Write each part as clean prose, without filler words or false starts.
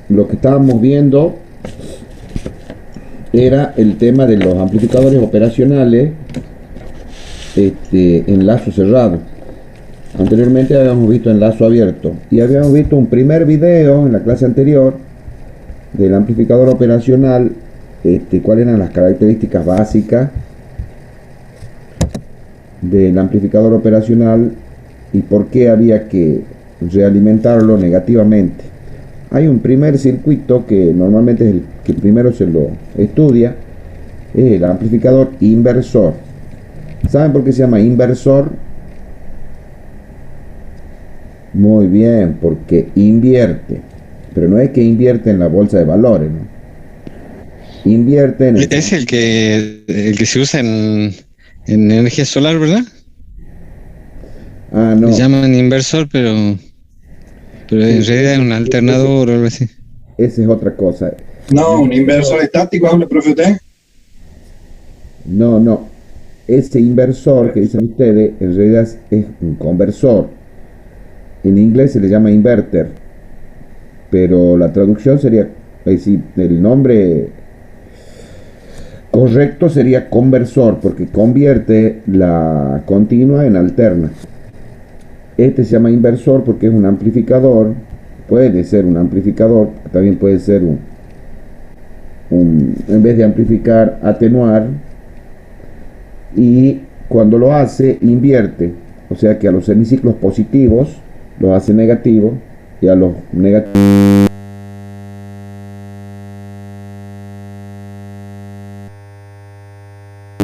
lo que estábamos viendo era el tema de los amplificadores operacionales en lazo cerrado. Anteriormente habíamos visto en lazo abierto y habíamos visto un primer video en la clase anterior del amplificador operacional, cuáles eran las características básicas del amplificador operacional y por qué había que realimentarlo negativamente. Hay un primer circuito que normalmente es el que primero se lo estudia, es el amplificador inversor. ¿Saben por qué se llama inversor? Muy bien, porque invierte. Pero no es que invierte en la bolsa de valores, ¿no? Invierte en el... Es el que se usa en energía solar, ¿verdad? Ah, Le no. llaman inversor, pero en Sí, realidad es un alternador o algo así. ese es otra cosa. No, un inversor Inversor, estático, habla, profe, usted. no, no. Ese inversor que dicen ustedes en realidad es un conversor. En inglés se le llama inverter, pero la traducción sería, es decir, el nombre correcto sería conversor, porque convierte la continua en alterna. Este se llama inversor porque es un amplificador, puede ser un amplificador, también puede ser en vez de amplificar, atenuar, y cuando lo hace, invierte, o sea que a los semiciclos positivos los hace negativos y a los negativos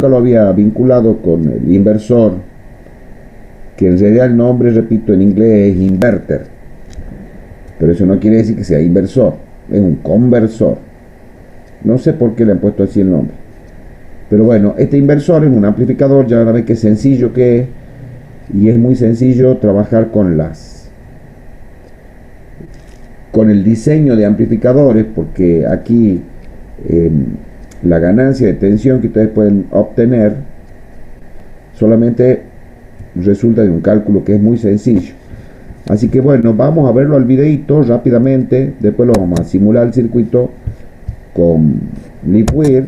lo había vinculado con el inversor, que en realidad el nombre, repito, en inglés es inverter, pero eso no quiere decir que sea inversor, es un conversor. No sé por qué le han puesto así el nombre. Pero bueno, este inversor es un amplificador, ya van a ver qué sencillo que es, y es muy sencillo trabajar con el diseño de amplificadores, porque aquí eh, la ganancia de tensión que ustedes pueden obtener solamente resulta de un cálculo que es muy sencillo. Así que bueno, vamos a verlo al videito rápidamente, después lo vamos a simular el circuito con LeapWear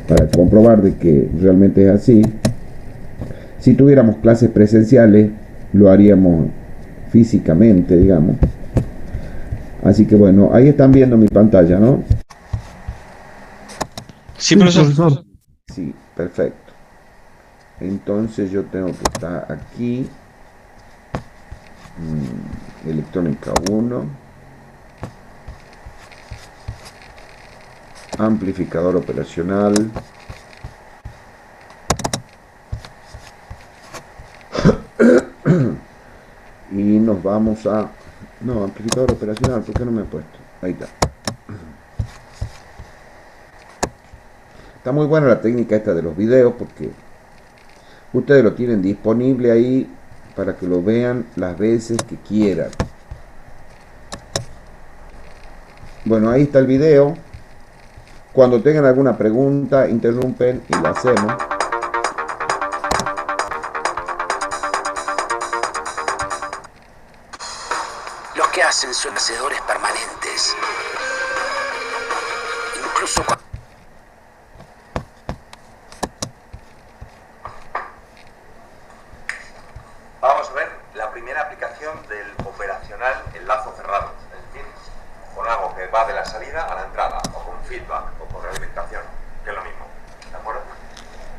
para comprobar de que realmente es así. Si tuviéramos clases presenciales, lo haríamos físicamente, digamos. Así que bueno, ahí están viendo mi pantalla, ¿no? Sí, Sí, profesor. profesor. Sí, perfecto. Entonces yo tengo que estar aquí, electrónica 1, amplificador operacional, y nos vamos a... No, amplificador operacional, ¿por qué no me he puesto? Ahí está. Está muy buena la técnica esta de los videos porque ustedes lo tienen disponible ahí para que lo vean las veces que quieran. Bueno, ahí está el video. Cuando tengan alguna pregunta, interrumpen y la hacemos. Los que hacen son hacedores permanentes. Incluso cuando... Vamos a ver la primera aplicación del operacional en lazo cerrado, es decir, con algo que va de la salida a la entrada, o con feedback, o con realimentación, que es lo mismo, ¿de acuerdo?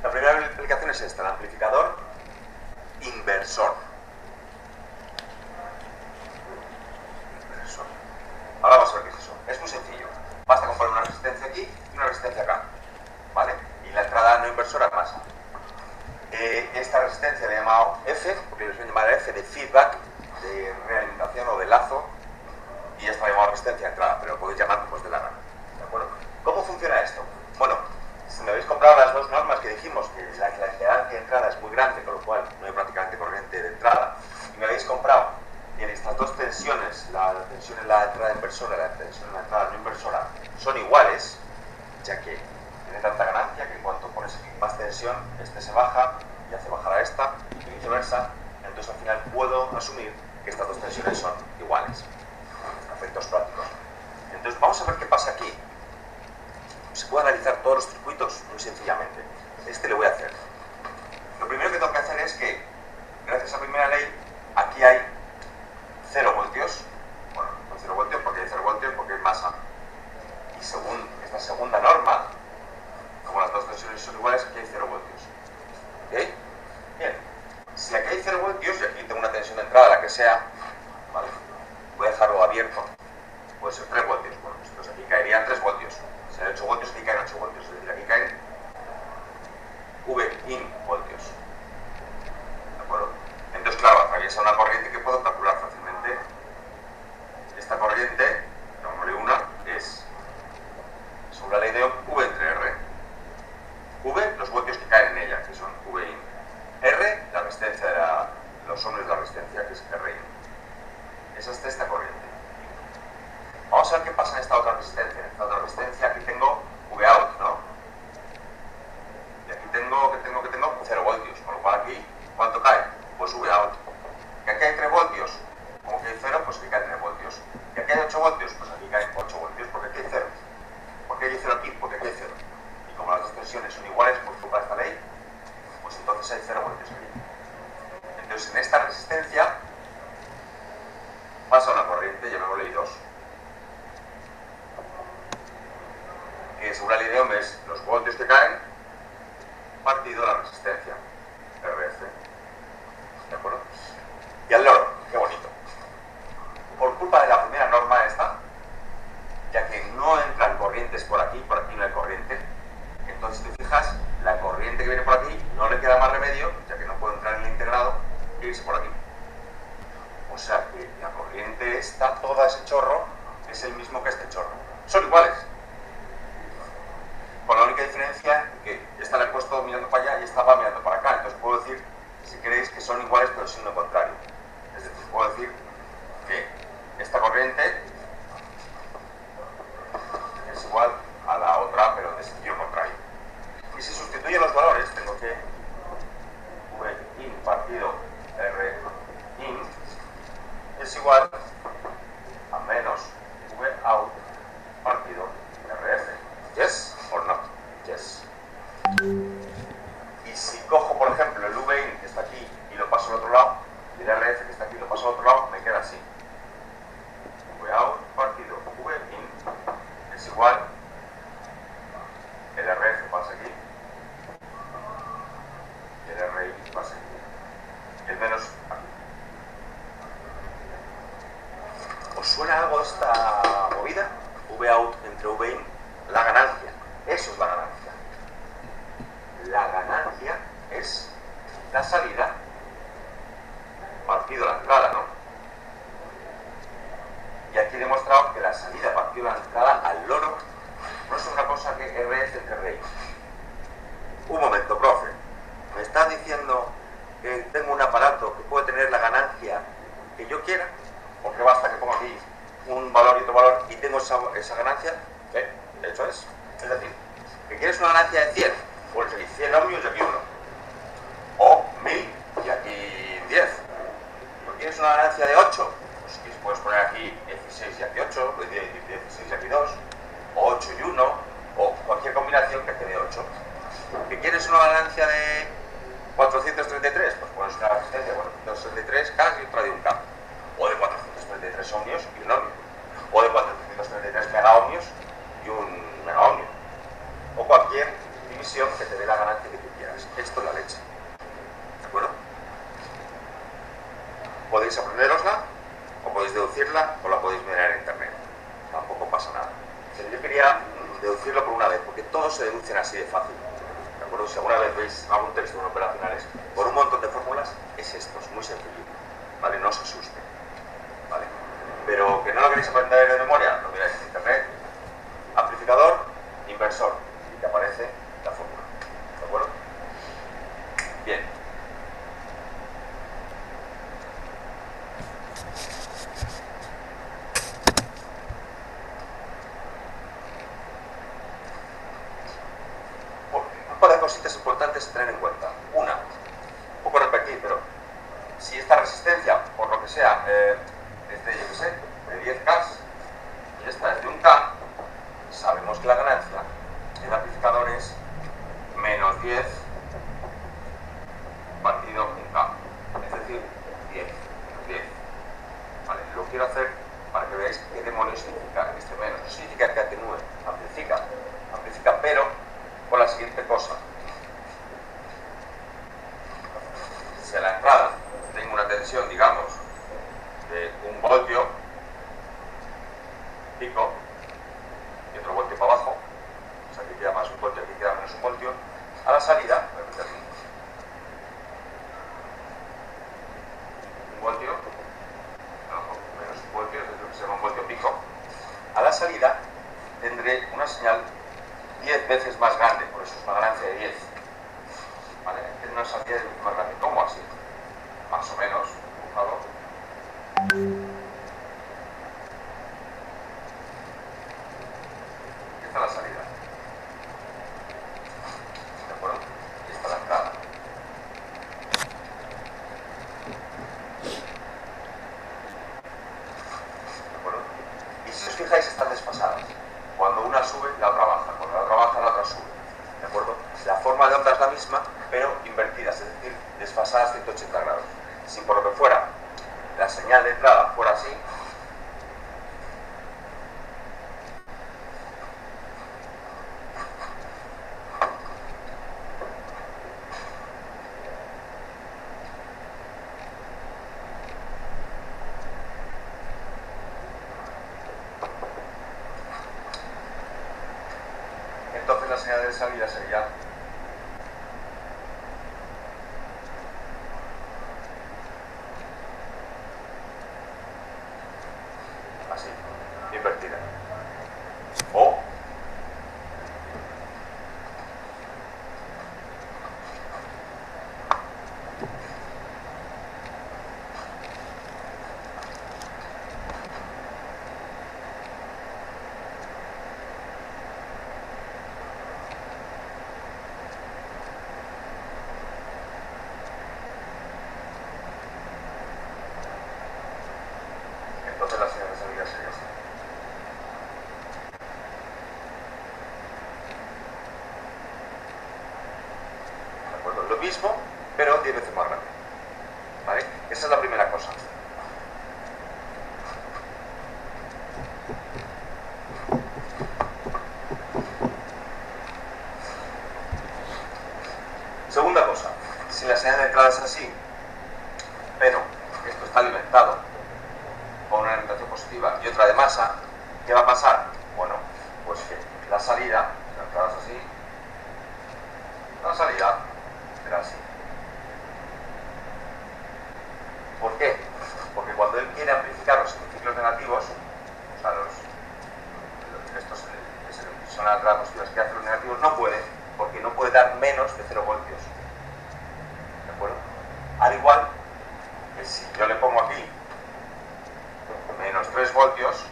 La primera aplicación es esta, el amplificador inversor. Inversor. Ahora vamos a ver qué es eso. Es muy sencillo. Basta con poner una resistencia aquí y una resistencia acá, ¿vale? Y la entrada no inversora más. Esta resistencia le he llamado F, porque le suelen llamar F de feedback, de realimentación o de lazo, y esta la he llamado resistencia de entrada, pero lo podéis llamar como os dé la gana, ¿de acuerdo? ¿Cómo funciona esto? Bueno, si me habéis comprado las dos normas que dijimos, que la impedancia de entrada es muy grande, con lo cual no hay prácticamente corriente de entrada, y me habéis comprado en estas dos tensiones, la tensión en la entrada inversora y la tensión en la entrada no inversora, son iguales, ya que tiene tanta ganancia que en cuanto pones más tensión, este se baja y hace bajar a esta y viceversa, entonces al final puedo asumir que estas dos tensiones son iguales. Efectos prácticos. analizar todos los circuitos muy sencillamente. Este lo voy a hacer. Lo primero que tengo que hacer es que, gracias a la primera ley, aquí hay 0 voltios. Bueno, no 0 voltios porque hay 0 voltios porque hay masa. Y según esta segunda norma, como las dos tensiones son iguales, aquí hay 0 voltios. ¿Ok? Bien. Si aquí hay 0 voltios y aquí tengo una tensión de entrada, la que sea, ¿vale? Voy a dejarlo abierto. Puede ser 3 voltios. Bueno, entonces aquí caerían 3 voltios. Si hay 8 voltios, aquí caen 8 voltios. Es decir, aquí caen V in voltios. ¿De acuerdo? Entonces, claro, atraviesa una corriente que puedo calcular fácilmente. Esta corriente, llamémosle una, es según la ley de Ohm, V entre R. V, los voltios que caen en ella, que son V in. R, la resistencia de los ohms de la resistencia, que es R in. Esa es esta corriente. Vamos a ver qué pasa en esta otra resistencia. En esta otra resistencia aquí tengo V out, ¿no? Y aquí tengo 0 voltios, con lo cual aquí, ¿cuánto cae? Pues V out. Y aquí hay 3 voltios, como que hay 0, pues aquí caen 3 voltios. Y aquí hay 8 voltios, pues aquí caen 8 voltios, porque aquí hay 0. ¿Por qué hay 0 aquí? Porque aquí hay 0. Y como las dos tensiones son iguales por culpa de esta ley, pues entonces hay 0 voltios aquí. Entonces en esta resistencia pasa una corriente, llamémosle I2. Que según la ley de Ohm es los voltios que caen partido la resistencia, RF. ¿De acuerdo? Y al loro, qué bonito. Por culpa de la primera norma esta, ya que no entran corrientes por aquí no hay corriente, entonces si te fijas, la corriente que viene por aquí no le queda más remedio, ya que no puede entrar en el integrado, que irse por aquí. O sea que la corriente esta, todo ese chorro, es el mismo que este chorro. Son iguales. Con la única diferencia que esta la he puesto mirando para allá y esta va mirando para acá. Entonces puedo decir, si queréis, que son iguales pero sin lo contrario. Es decir, puedo decir que esta corriente es igual a la otra pero de sentido contrario. Y si sustituyo los valores, tengo que V in partido R in es igual a menos V out partido RF. ¿Yes or no? Yes. Y si cojo, por ejemplo, el V in que está aquí y lo paso al otro lado, y el RF que está aquí y lo paso al otro lado, me queda así. V out partido V in es igual, el RF pasa aquí y el RI pasa aquí. El menos aquí. ¿Os suena algo esta movida? V out entre V in, la ganancia. Eso es la ganancia. La ganancia es la salida partido la entrada, ¿no? Y aquí he demostrado que la salida partido la entrada al loro no es otra cosa que RF entre RI. Un momento, profe. ¿Me estás diciendo que tengo un aparato que puede tener la ganancia que yo quiera? Porque basta que ponga aquí un valor y otro valor y tengo esa ganancia. ¿Sí? De hecho es. Es decir, que quieres una ganancia de 100, pues aquí 100 ohmios y aquí 1. O 1000 y aquí 10. ¿No quieres una ganancia de 8? Pues puedes poner aquí 16 y aquí 8, 16 y aquí 2, o 8 y 1, o cualquier combinación que te dé 8. ¿Que quieres una ganancia de 433? Pues pones una resistencia de 433 K y otra de 1 K. O de 433 ohmios y un ohmio. O de 433 megaohmios y un megaohmio. O cualquier división que te dé la ganancia que tú quieras. Esto es la leche. ¿De acuerdo? Podéis aprenderosla, o podéis deducirla, o la podéis mirar en internet. Tampoco pasa nada. Pero yo quería deducirlo por una vez, porque todos se deducen así de fácil. ¿De acuerdo? Si alguna vez veis algún texto en operacionales por un montón de fórmulas, es esto, es muy sencillo. ¿Vale? No os asusten. ¿Vale? Pero que no lo queréis aprender de memoria, lo miráis en internet. Amplificador, inversor. Y te aparece la fórmula. ¿De acuerdo? Bien. Un par de cositas importantes a tener en cuenta. Una, un poco repetir, pero si esta resistencia, por lo que sea, es de, yo qué sé, de 10 K y esta es de 1 K, sabemos que la ganancia en la amplificación pico, y otro voltio para abajo, o sea, aquí queda más un voltio, aquí queda menos un voltio. A la salida, voy a meter aquí, un voltio, no, menos un voltio, es lo que se llama un voltio pico. A la salida tendré una señal 10 veces más grande, por eso es una ganancia de 10. ¿Vale? Tiene una salida más grande. ¿Cómo así? Más o menos, dibujado. Aquí está la salida. ¿De acuerdo? Aquí está la entrada. ¿De acuerdo? Y si os fijáis, están desfasadas. Cuando una sube, la otra baja. Cuando la otra baja, la otra sube. ¿De acuerdo? La forma de onda es la misma, pero invertidas, es decir, desfasadas 180 grados. Si por lo que fuera la señal de entrada fuera así, entonces la señal de salida sería así, invertida. O entonces la señal de salida sería así. ¿De acuerdo? Lo mismo, pero 10 veces más grande. ¿Vale? Esa es la primera cosa. Segunda cosa, si la señal de entrada es así, pero esto está alimentado con una alimentación positiva y otra de masa, ¿qué va a pasar? Bueno, pues que la salida, si la entrada es así, la salida será así. ¿Por qué? Porque cuando él quiere amplificar los semiciclos negativos, o sea, estos que son las entradas positivas que hacen los negativos, no puede, porque no puede dar menos de 0 voltios. ¿De acuerdo? Al igual que si yo le pongo aquí menos 3 voltios,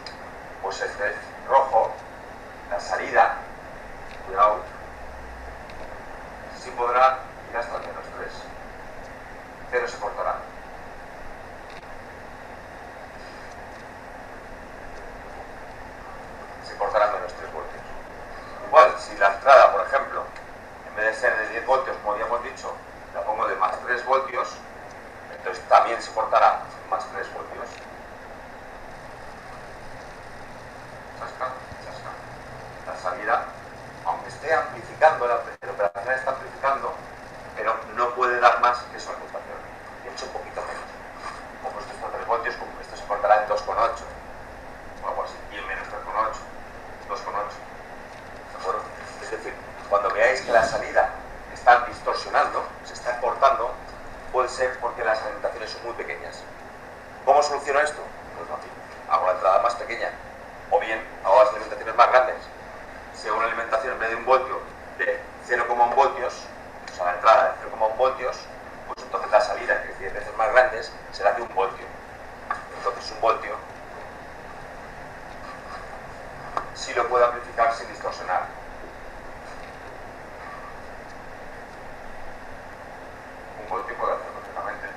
pues este rojo, la salida, cuidado, sí podrá ir hasta el menos 3, pero se cortará. Se cortará menos 3 voltios. Igual, si la entrada, por ejemplo, en vez de ser de 10 voltios, como habíamos dicho, la pongo de más 3 voltios, entonces también se cortará más 3 voltios. Chasca, chasca. La salida, aunque esté amplificando, el operacional está amplificando, pero no puede dar más que su alimentación. De hecho, un poquito menos. Como esto está 3 voltios, como esto se cortará en 2,8 o algo así, y en menos 3,8, 2,8. ¿De acuerdo? Es decir, cuando veáis que la salida está distorsionando, se está cortando, puede ser porque las alimentaciones son muy pequeñas. ¿Cómo soluciono esto? Pues fácil. Hago la entrada más pequeña, o bien hago las alimentaciones más grandes. Si hago una alimentación en vez de 1 voltio de 0,1 voltios, o sea, la entrada de 0,1 voltios, pues entonces la salida, que es 10 veces más grandes, será de 1 voltio. Entonces 1 voltio sí lo puedo amplificar sin distorsionar. 1 voltio puedo hacerlo perfectamente.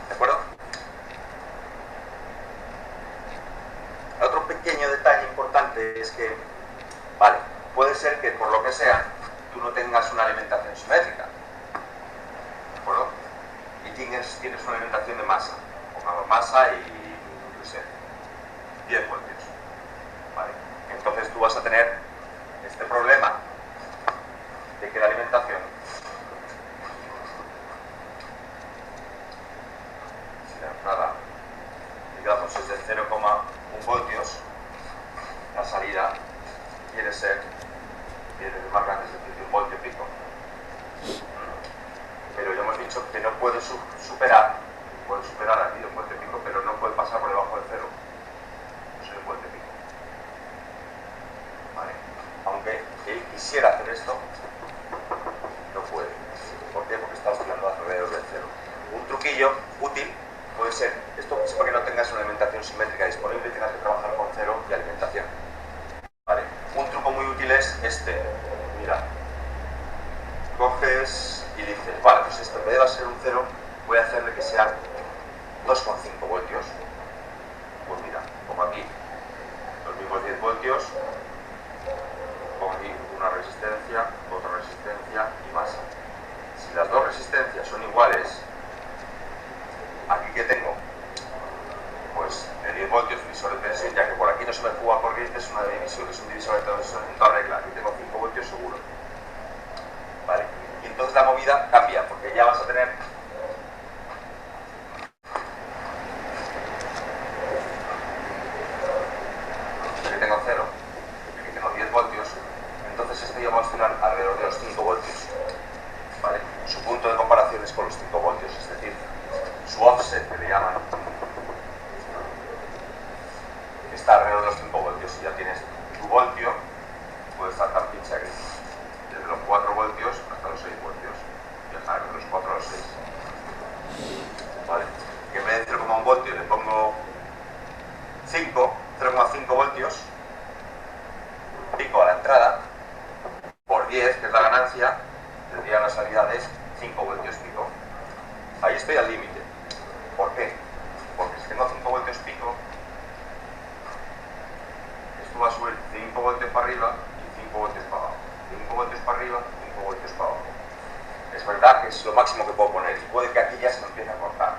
¿De acuerdo? Otro pequeño detalle importante es que, vale, puede ser que por lo que sea tú no tengas una alimentación simétrica, ¿de acuerdo? Y tienes una alimentación de masa, pongamos masa y, no sé, 10 voltios, ¿vale? Entonces tú vas a tener este problema de que la alimentación dicho que no puede superar aquí el puente pico, pero no puede pasar por debajo del cero. Eso es el puente pico. ¿Vale? Aunque él quisiera hacer esto, no puede. ¿Por qué? Porque está oscilando alrededor del cero. Un truquillo útil puede ser, esto es para que no tengas una alimentación simétrica disponible y tengas que trabajar con cero y alimentación. ¿Vale? Un truco muy útil es este. Mira, coges y dices, vale, pues esto en vez de ser un 0, voy a hacerle que sea 2,5 voltios. Pues mira, pongo aquí los mismos 10 voltios, pongo aquí una resistencia, otra resistencia y más. Si las dos resistencias son iguales, aquí que tengo, pues de 10 voltios divisor de tensión, ya que por aquí no se me fuga corriente, es una división, es un divisor de tensión en toda regla, aquí tengo 5 voltios seguro. ¿Vale? Y entonces la movida cambia, porque ya vas a tener aquí tengo 0, aquí tengo 10 voltios, entonces esto ya va a oscilar alrededor de los 5 voltios. ¿Vale? Su punto de comparación es con los 5 voltios, es decir, su offset, que le llaman, está alrededor de los 5 voltios. Y ya tienes tu voltio, puede estar tan pinche aquí, desde los 4 voltios hasta los 6 voltios. Ya está, de los 4 a los 6. ¿Vale? Que en vez de 0,1 voltio le pongo 0,5 voltios, pico a la entrada, por 10, que es la ganancia, tendría una salida de 5 voltios pico. Ahí estoy al límite. ¿Por qué? Porque si tengo 5 voltios pico, esto va a subir 5 voltios para arriba y 5 voltios para abajo. 5 voltios para arriba, 5 voltios para abajo. Es verdad que es lo máximo que puedo poner y puede que aquí ya se me empiece a cortar.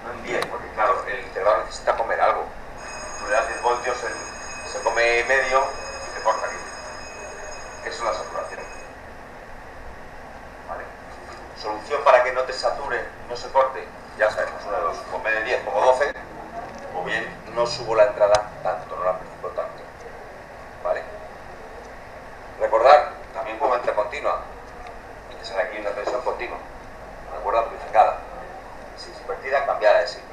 No en 10, porque claro, el integrador necesita comer algo. Tú le das 10 voltios, se come medio y te corta aquí. Eso es la saturación. ¿Vale? Solución para que no te sature, no se corte, ya sabemos, una de dos, o en vez de 10 como 12, o bien no subo la entrada tanto, no la amplifico tanto. ¿Vale? Recordar, también puedo meter continua, y te sale aquí una tensión continua, recuerda amplificada. Si es invertida, cambiada de signo.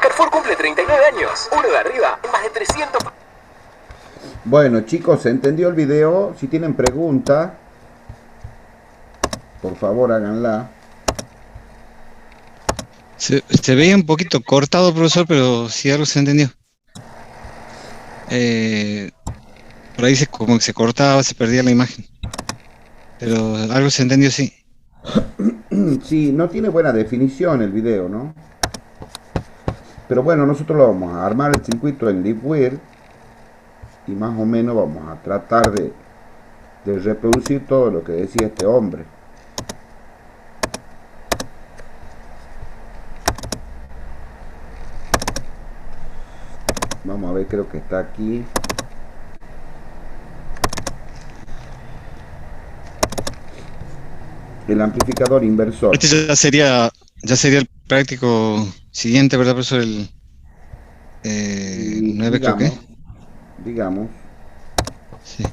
Carrefour cumple 39 años, uno de arriba, más de 300... Bueno, chicos, ¿se entendió el video? Si tienen preguntas, por favor háganla. Se veía un poquito cortado, profesor, pero sí algo se entendió. Por ahí como que se cortaba, se perdía la imagen. Pero algo se entendió, sí. Sí, no tiene buena definición el video, ¿no? Pero bueno, nosotros lo vamos a armar el circuito en LiveWire y más o menos vamos a tratar de reproducir todo lo que decía este hombre. Vamos a ver, creo que está aquí. El amplificador inversor. Este ya sería el práctico siguiente, ¿verdad, profesor? El 9, creo que. Digamos. Sí.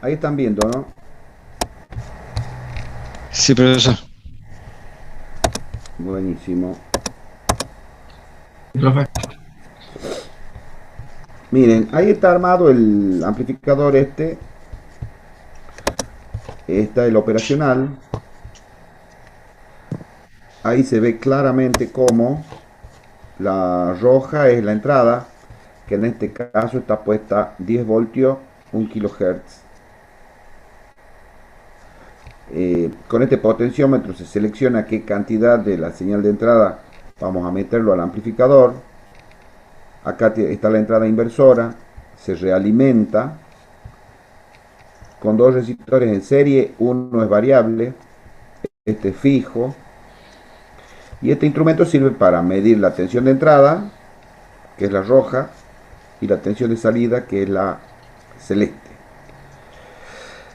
Ahí están viendo, ¿no? Sí, profesor. Buenísimo. Profe. Miren, ahí está armado el amplificador este. Está el operacional. Ahí se ve claramente cómo la roja es la entrada, que en este caso está puesta 10 voltios, 1 kHz. Con este potenciómetro se selecciona qué cantidad de la señal de entrada vamos a meterlo al amplificador. Acá está la entrada inversora, se realimenta con dos resistores en serie, uno es variable, este es fijo. Y este instrumento sirve para medir la tensión de entrada, que es la roja, y la tensión de salida, que es la celeste.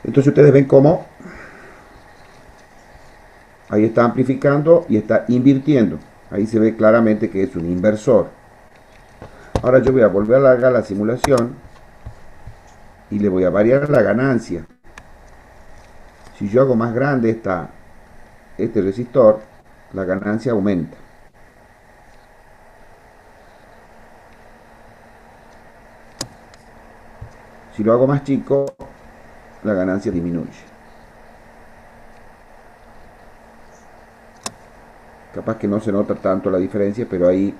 Entonces ustedes ven cómo ahí está amplificando y está invirtiendo. Ahí se ve claramente que es un inversor. Ahora yo voy a volver a alargar la simulación y le voy a variar la ganancia. Si yo hago más grande este resistor, la ganancia aumenta. Si lo hago más chico, la ganancia disminuye. Capaz que no se nota tanto la diferencia, pero ahí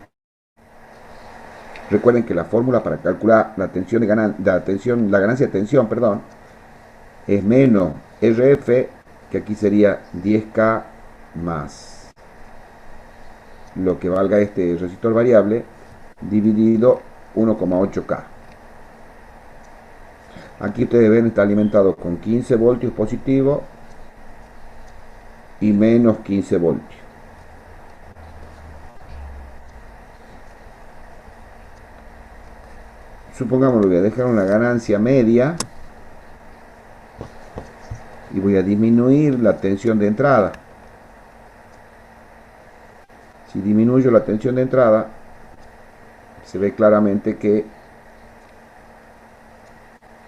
recuerden que la fórmula para calcular la tensión de la ganancia de tensión, perdón, es menos RF, que aquí sería 10K más lo que valga este resistor variable dividido 1,8K. Aquí ustedes ven, está alimentado con 15 voltios positivos y menos 15 voltios. Supongamos que voy a dejar una ganancia media y voy a disminuir la tensión de entrada. Si disminuyo la tensión de entrada, se ve claramente que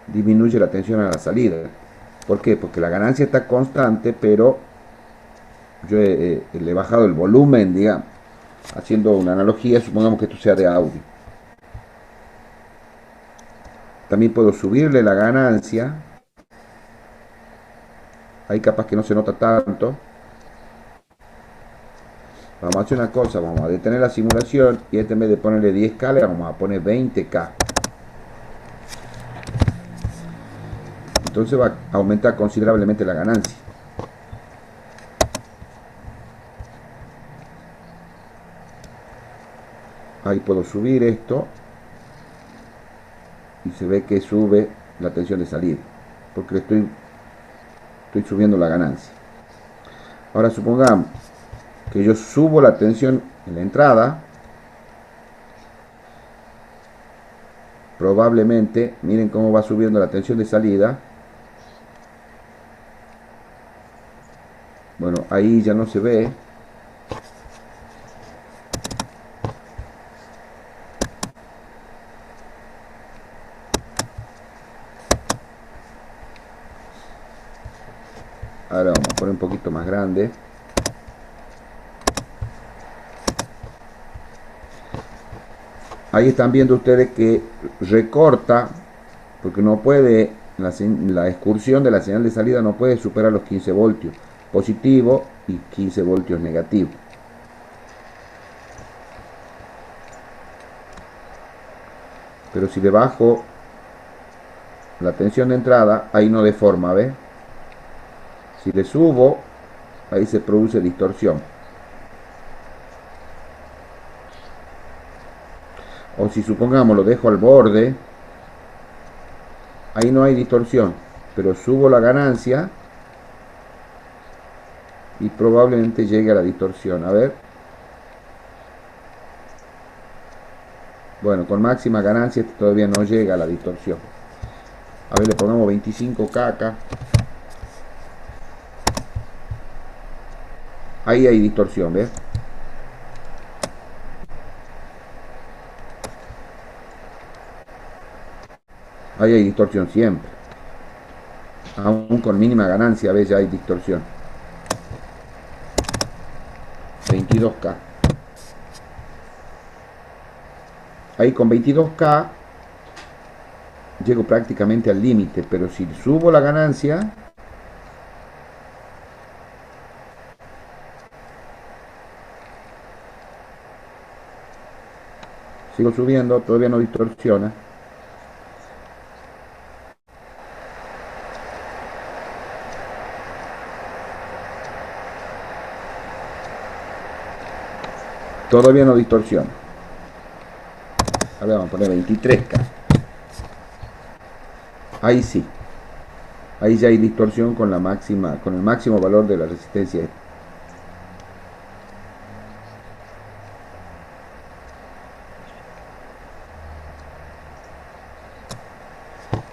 disminuye la tensión a la salida. ¿Por qué? Porque la ganancia está constante, pero yo le he bajado el volumen, digamos. Haciendo una analogía, supongamos que esto sea de audio. También puedo subirle la ganancia. Ahí capaz que no se nota tanto. Vamos a hacer una cosa, vamos a detener la simulación y en vez de ponerle 10K le vamos a poner 20K. Entonces va a aumentar considerablemente la ganancia. Ahí puedo subir esto y se ve que sube la tensión de salida, porque le estoy subiendo la ganancia. Ahora supongamos que yo subo la tensión en la entrada. Probablemente, miren cómo va subiendo la tensión de salida. Bueno, ahí ya no se ve. Ahora vamos a poner un poquito más grande. Ahí están viendo ustedes que recorta, porque no puede, la excursión de la señal de salida no puede superar los 15 voltios positivo y 15 voltios negativo. Pero si le bajo la tensión de entrada, ahí no deforma, ¿ves? Si le subo, ahí se produce distorsión. O si supongamos lo dejo al borde, ahí no hay distorsión, pero subo la ganancia y probablemente llegue a la distorsión. A ver. Bueno, con máxima ganancia todavía no llega a la distorsión. A ver, le ponemos 25K acá. Ahí hay distorsión, ¿ves? Ahí hay distorsión siempre. Aún con mínima ganancia, ¿ves? Ya hay distorsión. 22K. Ahí con 22K llego prácticamente al límite, pero si subo la ganancia, sigo subiendo, todavía no distorsiona. Todavía no distorsiona. Ahora vamos a poner 23K. Ahí sí. Ahí ya hay distorsión con la máxima, con el máximo valor de la resistencia.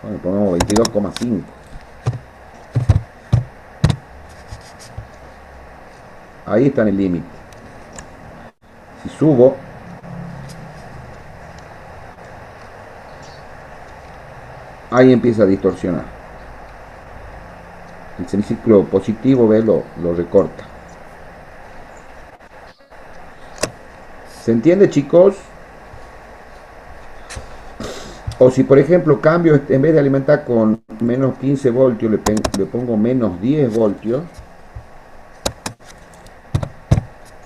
Bueno, pongamos 22,5. Ahí está en el límite. Si subo, ahí empieza a distorsionar. el semiciclo positivo, ¿ves? Lo recorta. ¿Se entiende, chicos? O si por ejemplo cambio, en vez de alimentar con menos 15 voltios, le pongo menos 10 voltios,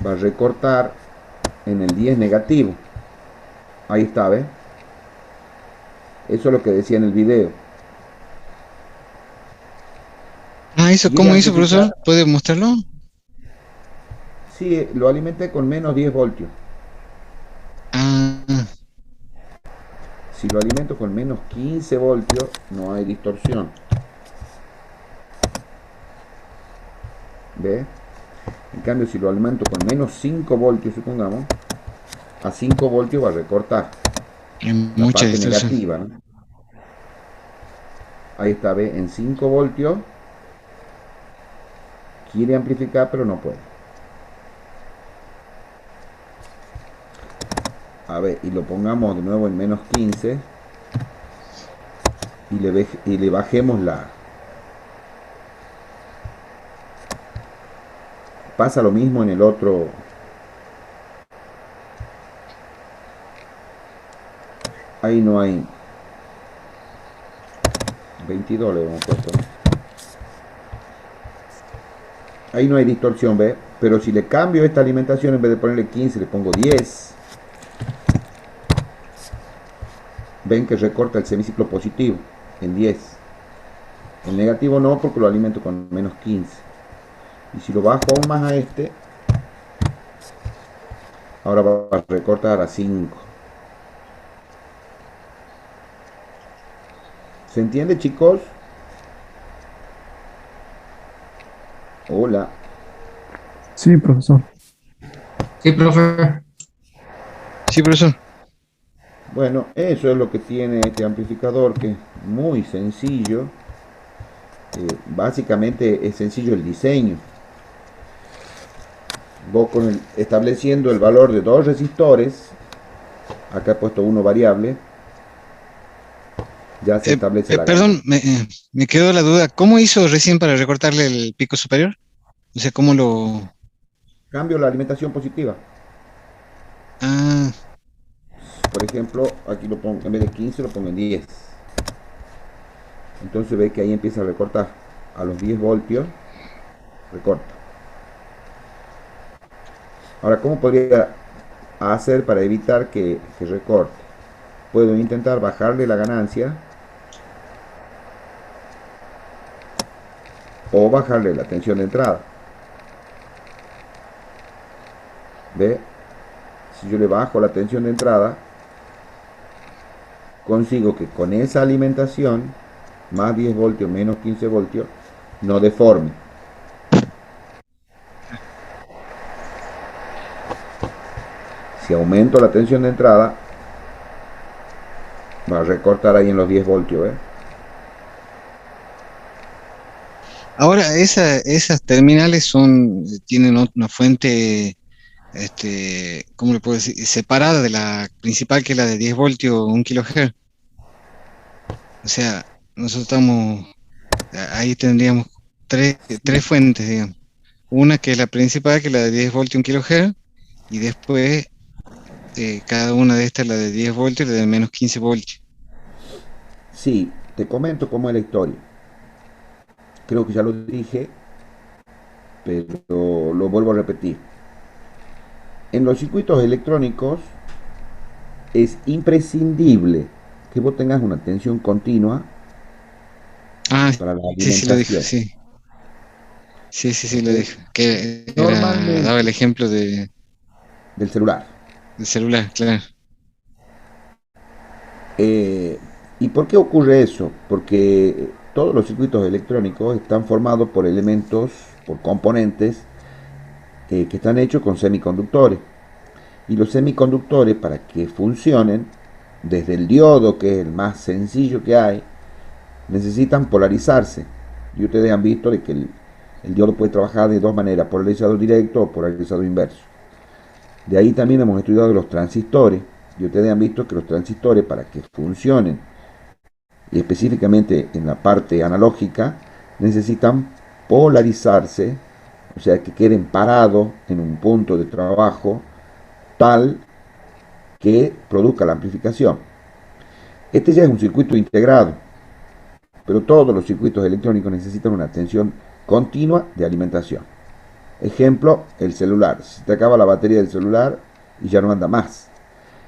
va a recortar en el 10 negativo. Ahí está, ¿ves? Eso es lo que decía en el video. Ah, ¿eso cómo hizo, profesor? ¿Puede mostrarlo? Sí, lo alimenté con menos 10 voltios. Ah, Si lo alimento con menos 15 voltios, no hay distorsión. ¿Ves? En cambio, si lo alimento con menos 5 voltios, supongamos, a 5 voltios va a recortar la mucha parte distorsión. negativa, ¿no? Ahí está, ¿ves? En 5 voltios quiere amplificar, pero no puede. A ver, y lo pongamos de nuevo en menos 15 y le bajemos la... Pasa lo mismo en el otro. Ahí no hay 22 le hemos puesto, ¿no? Ahí no hay distorsión, ¿ves? Pero si le cambio esta alimentación, en vez de ponerle 15, le pongo 10. Ven que recorta el semiciclo positivo en 10. El negativo no, porque lo alimento con menos 15. Y si lo bajo aún más a este, ahora va a recortar a 5. ¿Se entiende, chicos? Hola. Sí, profesor. Sí, profe. Sí, profesor. Bueno, eso es lo que tiene este amplificador, que es muy sencillo. Básicamente es sencillo el diseño. Vos estableciendo el valor de dos resistores, acá he puesto uno variable, ya se establece la Perdón, me quedó la duda. ¿Cómo hizo recién para recortarle el pico superior? O sea, ¿cómo lo...? Cambio la alimentación positiva. Ah, Por ejemplo, aquí lo pongo, en vez de 15 lo pongo en 10. Entonces ve que ahí empieza a recortar. A los 10 voltios, recorta. Ahora, ¿cómo podría hacer para evitar que recorte? Puedo intentar bajarle la ganancia o bajarle la tensión de entrada. ¿Ve? Si yo le bajo la tensión de entrada, consigo que con esa alimentación, más 10 voltios, menos 15 voltios, no deforme. Si aumento la tensión de entrada, va a recortar ahí en los 10 voltios, ¿ves? ahora esas terminales tienen una fuente, ¿cómo le puedo decir? Separada de la principal, que es la de 10 voltios, 1 kHz. O sea, nosotros ahí tendríamos tres fuentes, digamos. Una que es la principal, que es la de 10 voltios, 1 kHz, y después cada una de estas, la de 10 voltios y la de menos 15 voltios. Sí, te comento cómo es la historia. Creo que ya lo dije, pero lo vuelvo a repetir. En los circuitos electrónicos es imprescindible que vos tengas una tensión continua Ah, para la sí, sí lo dijo, alimentación. sí. Sí, lo dijo. Que Normalmente daba el ejemplo del del celular. celular, claro. ¿Y por qué ocurre eso? Porque todos los circuitos electrónicos están formados por elementos, por componentes que están hechos con semiconductores. Y los semiconductores, para que funcionen, desde el diodo, que es el más sencillo que hay, necesitan polarizarse. Y ustedes han visto de que el diodo puede trabajar de dos maneras, polarizado directo o polarizado inverso. De ahí también hemos estudiado los transistores. Y ustedes han visto que los transistores, para que funcionen, y específicamente en la parte analógica, necesitan polarizarse, o sea, que queden parados en un punto de trabajo tal que produzca la amplificación. Este ya es un circuito integrado, pero todos los circuitos electrónicos necesitan una tensión continua de alimentación. Ejemplo, el celular. Si te acaba la batería del celular y ya no anda más.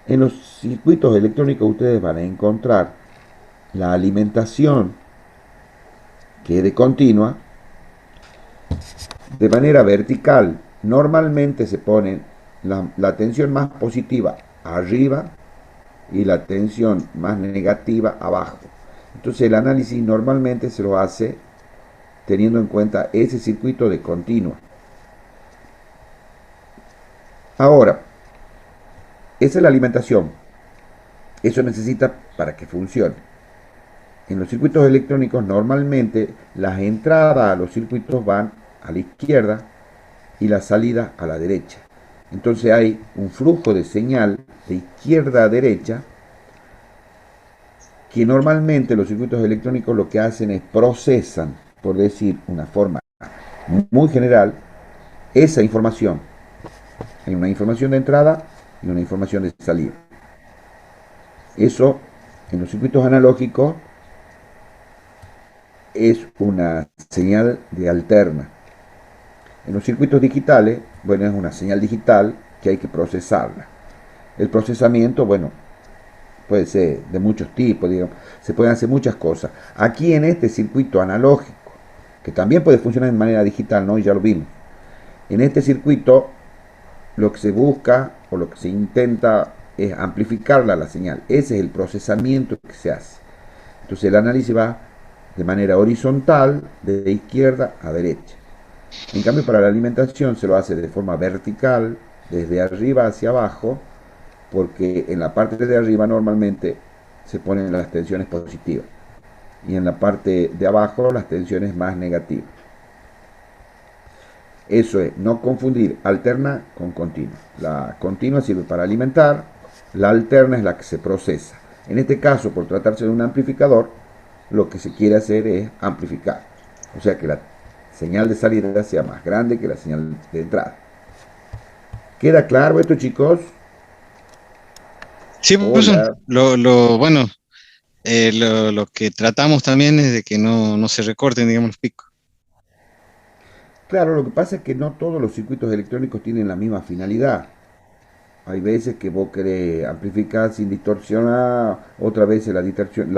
En los circuitos electrónicos ustedes van a encontrar la alimentación que es de continua de manera vertical. Normalmente se pone la tensión más positiva arriba y la tensión más negativa abajo. Entonces el análisis normalmente se lo hace teniendo en cuenta ese circuito de continua. Ahora, esa es la alimentación. Eso necesita para que funcione. En los circuitos electrónicos normalmente las entradas a los circuitos van a la izquierda y la salida a la derecha. Entonces hay un flujo de señal de izquierda a derecha que normalmente los circuitos electrónicos lo que hacen es procesan, por decir una forma muy general, esa información. Hay una información de entrada y una información de salida. Eso en los circuitos analógicos es una señal de alterna. En los circuitos digitales, bueno, es una señal digital que hay que procesarla. El procesamiento, bueno, puede ser de muchos tipos, digamos, se pueden hacer muchas cosas. Aquí en este circuito analógico, que también puede funcionar de manera digital, ¿no? Y ya lo vimos. En este circuito, lo que se busca o lo que se intenta es amplificarla la señal. Ese es el procesamiento que se hace. Entonces el análisis va de manera horizontal, de izquierda a derecha. En cambio, para la alimentación se lo hace de forma vertical, desde arriba hacia abajo, porque en la parte de arriba normalmente se ponen las tensiones positivas y en la parte de abajo las tensiones más negativas. Eso es, no confundir alterna con continua. La continua sirve para alimentar, la alterna es la que se procesa. En este caso, por tratarse de un amplificador, lo que se quiere hacer es amplificar. O sea que la señal de salida sea más grande que la señal de entrada. ¿Queda claro esto, chicos? Sí, profesor. Hola. Bueno, lo que tratamos también es de que no se recorten, digamos, los picos. Claro, lo que pasa es que no todos los circuitos electrónicos tienen la misma finalidad. Hay veces que vos querés amplificar sin distorsionar, otras veces la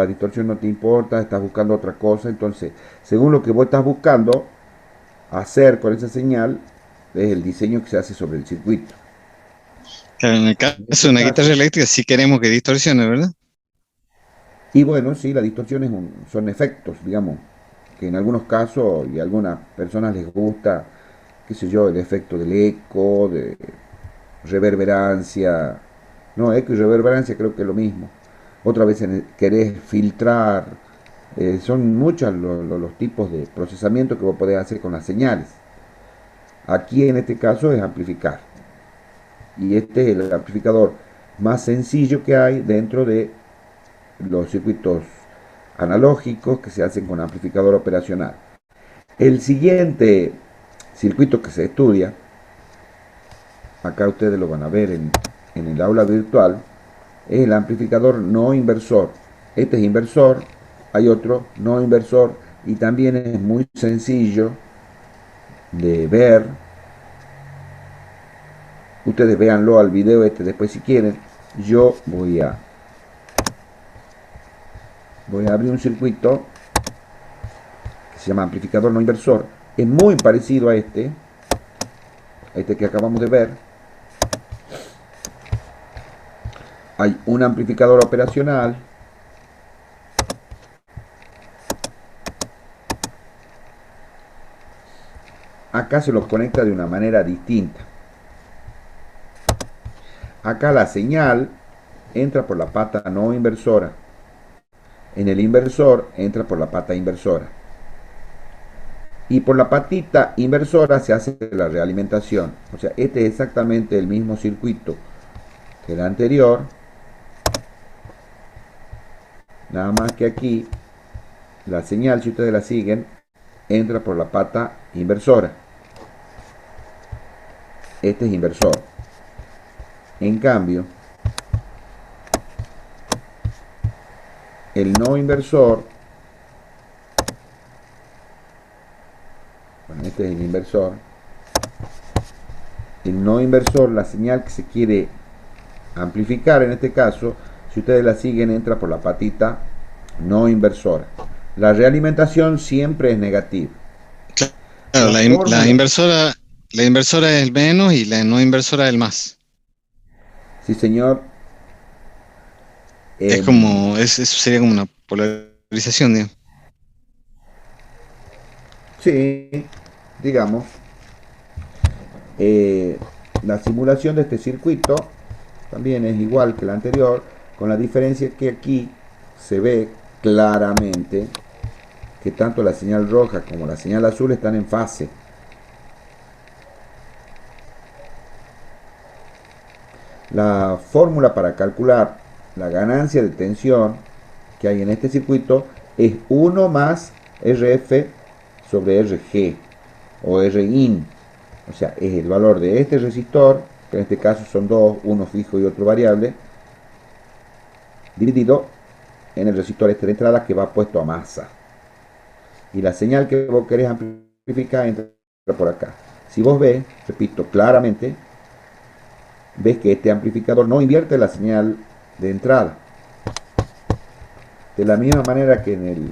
distorsión no te importa, estás buscando otra cosa. Entonces, según lo que vos estás buscando hacer con esa señal, es el diseño que se hace sobre el circuito. Claro, en el En caso este de una caso, guitarra eléctrica sí queremos que distorsione, ¿verdad? y bueno, sí, la distorsión son efectos, digamos, que en algunos casos y a algunas personas les gusta, qué sé yo, el efecto del eco, de reverberancia. No, eco y reverberancia creo que es lo mismo. Otra vez querés filtrar. Son muchos los tipos de procesamiento que vos podés hacer con las señales. Aquí en este caso es amplificar. Y este es el amplificador más sencillo que hay dentro de los circuitos analógicos que se hacen con amplificador operacional. El siguiente circuito que se estudia, acá ustedes lo van a ver en el aula virtual, es el amplificador no inversor. Este es inversor, hay otro no inversor y también es muy sencillo de ver. Ustedes véanlo al video este después si quieren. Yo voy a abrir un circuito que se llama amplificador no inversor. Es muy parecido a este que acabamos de ver. Hay un amplificador operacional. Acá se los conecta de una manera distinta. Acá la señal entra por la pata no inversora. En el inversor entra por la pata inversora. Y por la patita inversora se hace la realimentación. O sea, este es exactamente el mismo circuito que el anterior. Nada más que aquí la señal, si ustedes la siguen, entra por la pata inversora. Este es inversor. En cambio, el no inversor, bueno, este es el inversor. El no inversor, la señal que se quiere amplificar en este caso, si ustedes la siguen, entra por la patita no inversora. La realimentación siempre es negativa. Claro, La la fórmula- inversora es el menos y la no inversora es el más. Sí, señor. Es como, eso sería como una polarización, digamos. Sí, digamos. La simulación de este circuito también es igual que la anterior, con la diferencia que aquí se ve claramente que tanto la señal roja como la señal azul están en fase. La fórmula para calcular la ganancia de tensión que hay en este circuito es 1 más RF sobre RG o Rin. O sea, es el valor de este resistor, que en este caso son dos, uno fijo y otro variable, dividido en el resistor este de entrada que va puesto a masa. Y la señal que vos querés amplificar entra por acá. Si vos ves, repito, claramente, ves que este amplificador no invierte la señal de entrada. De la misma manera que en el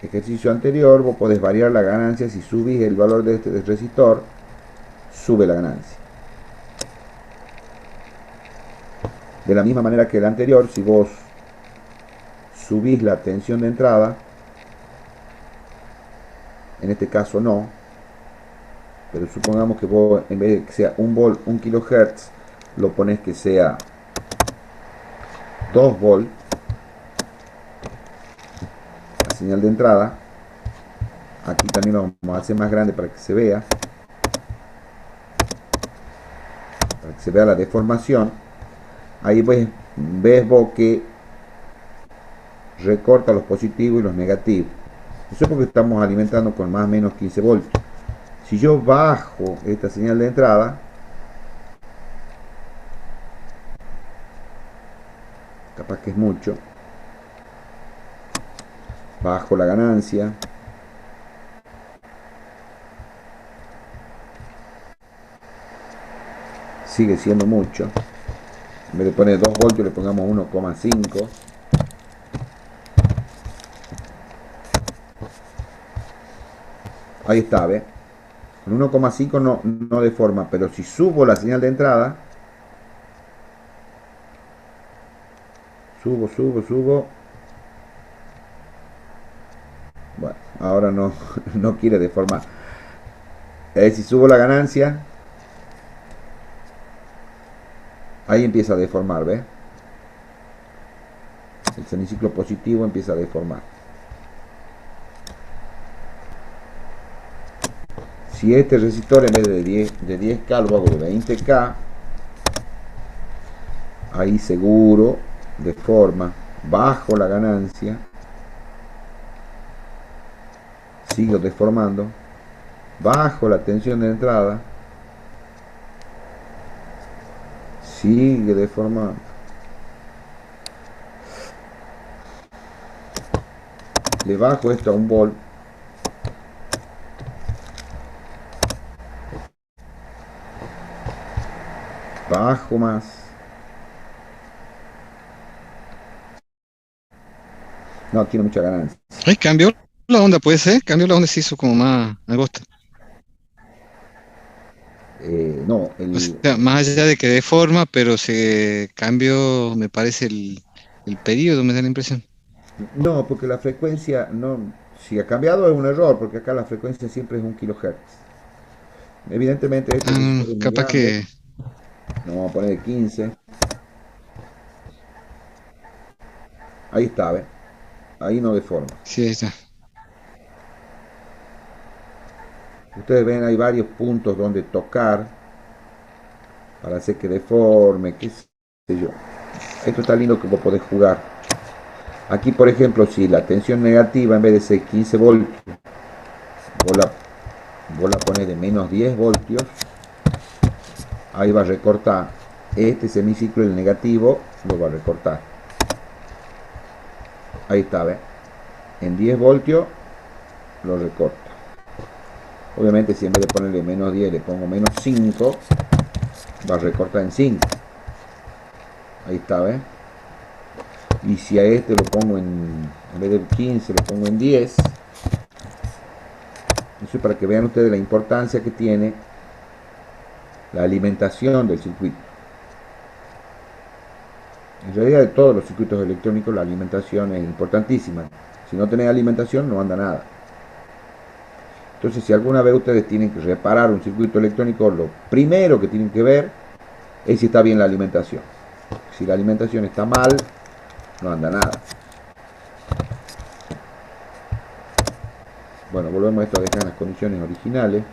ejercicio anterior, vos podés variar la ganancia. Si subís el valor de este resistor, sube la ganancia. De la misma manera que el anterior, si vos subís la tensión de entrada, en este caso no, pero supongamos que vos, en vez de que sea 1 volt, 1 kHz, lo pones que sea 2 volt, la señal de entrada. Aquí también lo vamos a hacer más grande para que se vea, la deformación. Ahí ves vos que recorta los positivos y los negativos. Eso es porque estamos alimentando con más o menos 15 voltios. Si yo bajo esta señal de entrada, capaz que es mucho, bajo la ganancia, sigue siendo mucho. En vez de poner 2 voltios le pongamos 1,5. Ahí está, ¿ves? Con 1,5 no deforma, pero si subo la señal de entrada, subo. Bueno, ahora no quiere deformar. Si subo la ganancia, ahí empieza a deformar, ¿ves? El semiciclo positivo empieza a deformar. Si este resistor en vez de 10K lo hago de 20K, ahí seguro deforma, bajo la ganancia, sigo deformando, bajo la tensión de entrada, sigue deformando. Le bajo esto a 1 volt. Bajo más. No, tiene mucha ganancia. Ay, cambió la onda, puede ser. Cambió la onda, se hizo como más angosta. No, O sea, más allá de que deforma, pero se cambió, me parece, el periodo, me da la impresión. no, porque la frecuencia no. Si ha cambiado es un error, porque acá la frecuencia siempre es 1 kHz. Evidentemente este resistor es muy Capaz grande. que. Nos vamos a poner 15. Ahí está, ¿ves? Ahí no deforma. Sí, ahí está. Ustedes ven, hay varios puntos donde tocar para hacer que deforme, qué sé yo. Esto está lindo que vos podés jugar. Aquí, por ejemplo, si la tensión negativa en vez de ser 15 voltios vos la, vos la pones de menos 10 voltios, ahí va a recortar este semiciclo, el negativo lo va a recortar. Ahí está, ¿ves? En 10 voltios lo recorta. Obviamente si en vez de ponerle menos 10 le pongo menos 5, va a recortar en 5. Ahí está, ¿ves? Y si a este lo pongo en vez de 15 lo pongo en 10. Eso es para que vean ustedes la importancia que tiene la alimentación del circuito. En realidad de todos los circuitos electrónicos la alimentación es importantísima. Si no tenés alimentación no anda nada. Entonces si alguna vez ustedes tienen que reparar un circuito electrónico, lo primero que tienen que ver es si está bien la alimentación. Si la alimentación está mal, no anda nada. Bueno, volvemos a esto a dejar en las condiciones originales.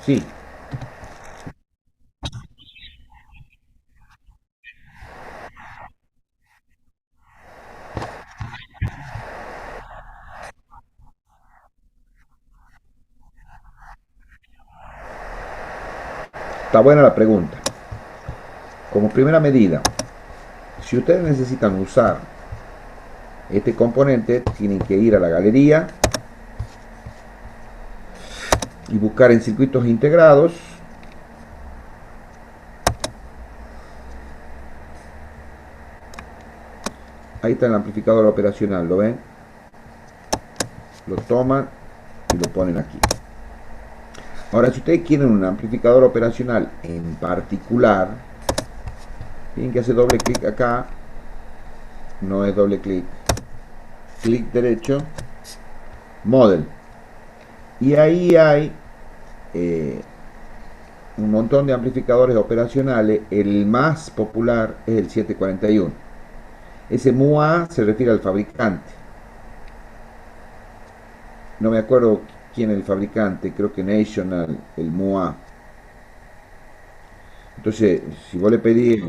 Sí. Está buena la pregunta. Como primera medida, si ustedes necesitan usar este componente, tienen que ir a la galería y buscar en circuitos integrados ahí está el amplificador operacional, ¿lo ven? Lo toman y lo ponen aquí. Ahora si ustedes quieren un amplificador operacional en particular, tienen que hacer doble clic acá. No es doble clic, clic derecho, model, y ahí hay un montón de amplificadores operacionales. El más popular es el 741. Ese MUA se refiere al fabricante, no me acuerdo quién es el fabricante, creo que National, el MUA. Entonces si vos le pedís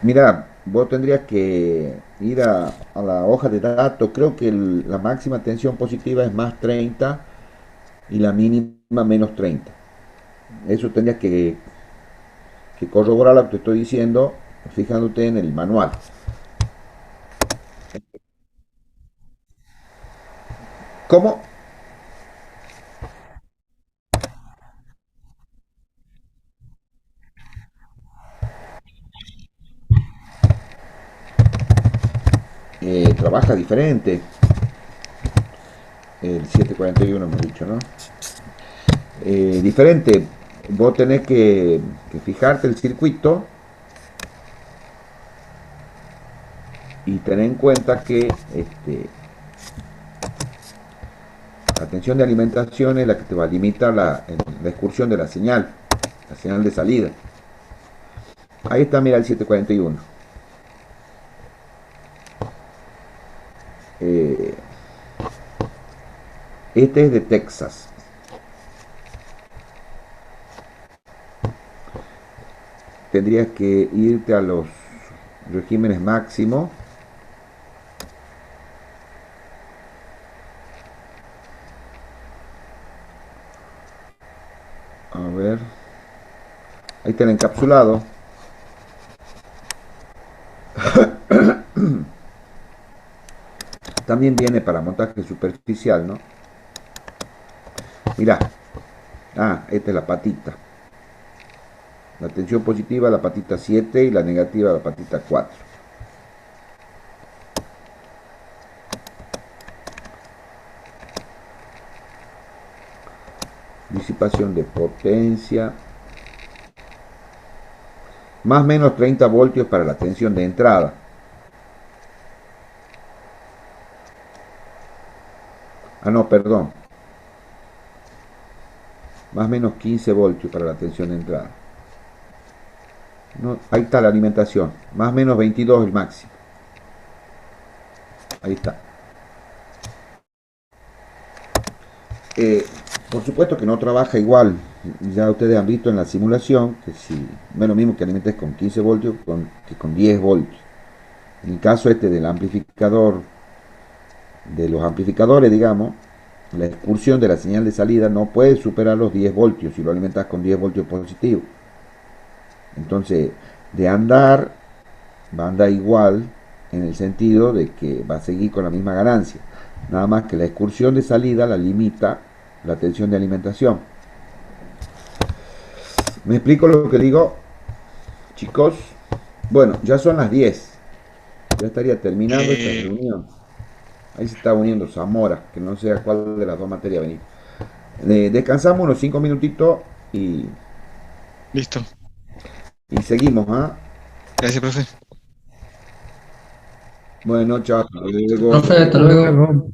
mira, vos tendrías que ir a la hoja de datos. Creo que la máxima tensión positiva es más 30 y la mínima menos 30. Eso tendrías que corroborar lo que te estoy diciendo fijándote en el manual. ¿Cómo? Trabaja diferente. El 741 hemos dicho, ¿no? Diferente. Vos tenés que fijarte el circuito y tener en cuenta que la tensión de alimentación es la que te va a limitar la excursión de la señal de salida. Ahí está, mira el 741. Este es de Texas. Tendrías que irte a los regímenes máximos. A ver. Ahí está el encapsulado. También viene para montaje superficial, ¿no? Mirá. Ah, esta es la patita. La tensión positiva, la patita 7, y la negativa, la patita 4. Disipación de potencia. Más o menos 30 voltios para la tensión de entrada. Ah, no, perdón. Más o menos 15 voltios para la tensión de entrada. No, ahí está la alimentación. Más o menos 22 el máximo. Ahí está. Por supuesto que no trabaja igual. Ya ustedes han visto en la simulación que si no es lo mismo que alimentes con 15 voltios que con 10 voltios. En el caso este del amplificador, de los amplificadores, digamos, la excursión de la señal de salida no puede superar los 10 voltios si lo alimentas con 10 voltios positivos. Entonces, de andar, va a andar igual en el sentido de que va a seguir con la misma ganancia. Nada más que la excursión de salida la limita la tensión de alimentación. ¿Me explico lo que digo, chicos? Bueno, ya son las 10. Ya estaría terminando esta reunión. Ahí se está uniendo Zamora, que no sé a cuál de las dos materias venir. Descansamos unos 5 minutitos Listo. y seguimos, ¿ah? Gracias, profe. Bueno, chao, hasta luego. Profe, hasta Hasta luego. luego.